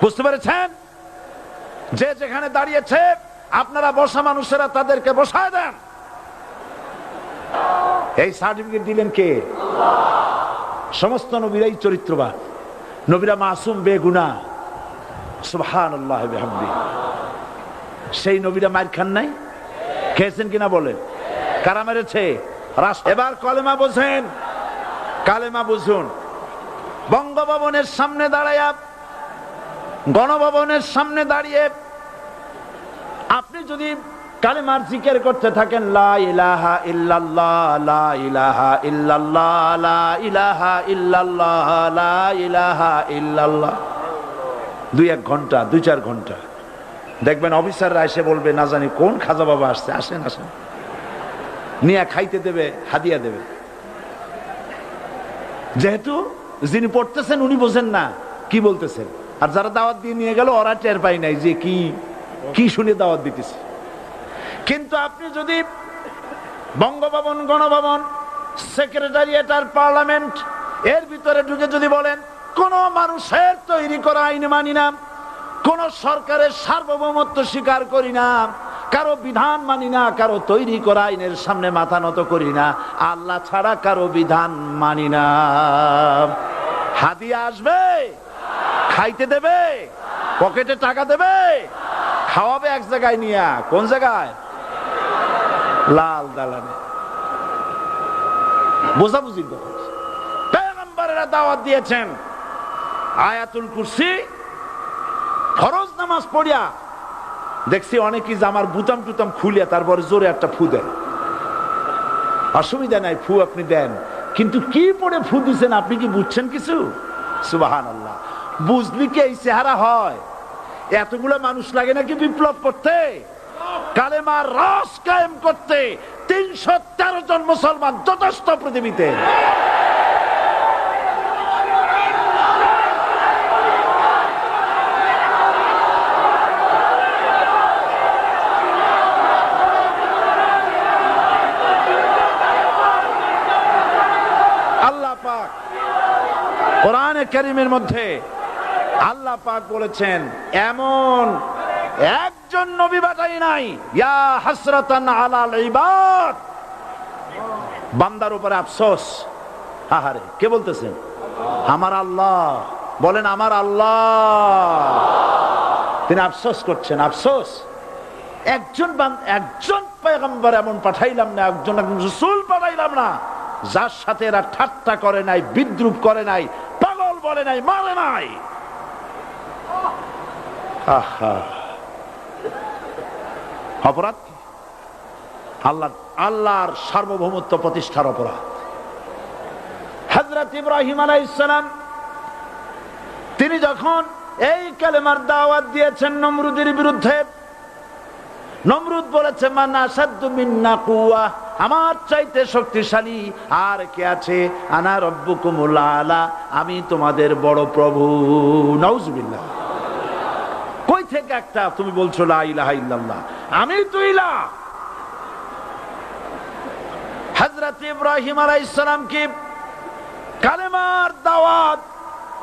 বুঝতে পেরেছেন? যে যেখানে দাঁড়িয়েছে আপনারা বসা মানুষেরা তাদেরকে বসায় দেন। এই সার্টিফিকেট দিলেন কে? সমস্ত নবীরাই চরিত্রবান, নবীরা মাসুম বেগুনাহ। সুবহানাল্লাহ ওয়া বিহামদিহি। সেই নবীরা মার খান নাই? খেয়েছেন কিনা বলেন? কারা মেরেছে? এবার কলেমা বোঝেন, কালেমা বুঝুন। বঙ্গভবনের সামনে দাঁড়ায়া, গণভবনের সামনে দাঁড়িয়ে আপনি যদি কালেমার জিকির করতে থাকেন, লা ইলাহা ইল্লাল্লাহ, লা ইলাহা ইল্লাল্লাহ, লা ইলাহা ইল্লাল্লাহ, লা ইলাহা ইল্লাল্লাহ, 2-1 ঘন্টা, 2-4 ঘন্টা, দেখবেন অফিসাররা এসে বলবে না জানি কোন খাজা বাবা আসছে, আসেন আসেন, নিয়ে খাইতে দেবে, হাদিয়া দেবে। যেহেতু যিনি পড়তেছেন উনি বোঝেন না কি বলতেছেন, আর যারা দাওয়াত দিয়ে নিয়ে গেল ওরা টের পায় নাই যে কি শুনে দাওয়াত দিতেছে। কিন্তু আপনি যদি বঙ্গভবন, গণভবন, সেক্রেটারিয়েট আর পার্লামেন্ট এর ভিতরে ঢুকে যদি বলেন কোন মানুষের তৈরি করা আইন মানি না, কোন সরকারের সার্বভৌমত্ব স্বীকার করি না, কারো বিধান মানি না, কারো তৈরি করা আইনের সামনে মাথা নত করি না, আল্লাহ ছাড়া কারো বিধান মানি না, হাদিয়া আসবে, খাইতে দেবে, পকেটে টাকা দেবে, খাওয়াবে এক জায়গায় নিয়ে। কোন জায়গায়? লাল দালানে। বোঝাবুঝির কথা। পয়গম্বরেরা দাওয়াত দিয়েছেন আয়াতুল কুরসি ফরজ নামাজ পড়িয়া। দেখছি অনেকেই জামার বুতাম টুতাম খুলিয়া তারপরে জোরে একটা ফু দেন। অসুবিধা নাই, ফু আপনি দেন, কিন্তু কি পড়ে ফু দিচ্ছেন আপনি কি বুঝছেন কিছু? সুবহানাল্লাহ। বুঝলি কি এই চেহারা হয়? এতগুলো মানুষ লাগে নাকি বিপ্লব করতে, কালেমার রস কায়েম করতে? 313 জন মুসলমান যথেষ্ট পৃথিবীতে। আল্লাহ পাক কোরআনে কারীমের মধ্যে আল্লাহ পাক বলেছেন এমন একজন নবী পাঠাই নাই, ইয়া হাসরাতান আলাল ইবাদ, বান্দার উপরে আফসোস। আহারে, কে বলতেছেন? আমার আল্লাহ। বলেন আমার আল্লাহ। তিনি আফসোস করছেন। আফসোস, একজন পয়গম্বর এমন পাঠাইলাম না, একজন রাসূল পাঠাইলাম না যার সাথে এরা ঠাট্টা করে নাই, বিদ্রুপ করে নাই, পাগল বলে নাই, মারে নাই। আহা, অপরাধ কি? আল্লাহর সার্বভৌমত্ব প্রতিষ্ঠার অপরাধ। হযরত ইব্রাহিম আলাইহিস সালাম তিনি যখন এই কালেমার দাওয়াত দিয়েছেন নমরুদের বিরুদ্ধে, নমরুদ বলেছে মান আসাদ্দু মিন্না কুওয়া, আমার চাইতে শক্তিশালী আর কে আছে? আনা রব্বুকুমুল আলা, আমি তোমাদের বড় প্রভু। নাউজুবিল্লাহ। কই থেকে একটা তুমি বলছো লা ইলাহা ইল্লাল্লাহ, আমি তুইলা। হযরত ইব্রাহিম আলাইহিস সালামকে কালেমার দাওয়াত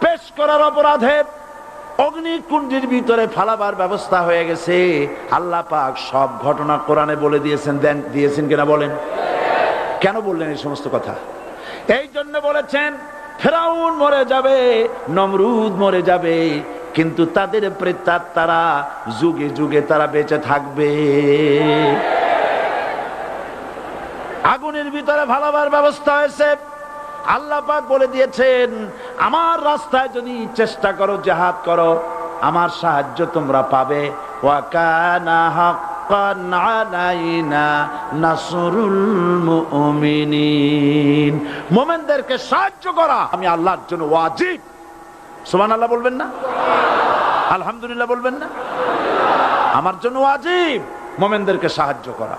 পেশ করার অপরাধে অগ্নিকুণ্ডের ভিতরে ফালাবার ব্যবস্থা হয়ে গেছে। আল্লাহ পাক সব ঘটনা কোরআনে বলে দিয়েছেন, দিয়েছেন কিনা বলেন? কেন বললেন এই সমস্ত কথা? এই জন্য বলেছেন ফেরাউন মরে যাবে, নমরুদ মরে যাবে, কিন্তু তাদের প্রেতাত্মারা যুগে যুগে তারা বেঁচে থাকবে। আগুনের ভিতরে ফালাবার ব্যবস্থা হয়েছে। আল্লাহ পাক বলে দিয়েছেন আমার রাস্তায় যদি চেষ্টা করো, জিহাদ করো, আমার সাহায্য তোমরা পাবে। ওয়া কানা হাক্কান আলাইনা নাসরুল মুমিনিন, মুমিনদেরকে সাহায্য করা আমি আল্লাহর জন্য ওয়াজিব। সুবহানাল্লাহ বলবেন না? আলহামদুলিল্লাহ বলবেন না? আমার জন্য ওয়াজিব মুমিনদেরকে সাহায্য করা।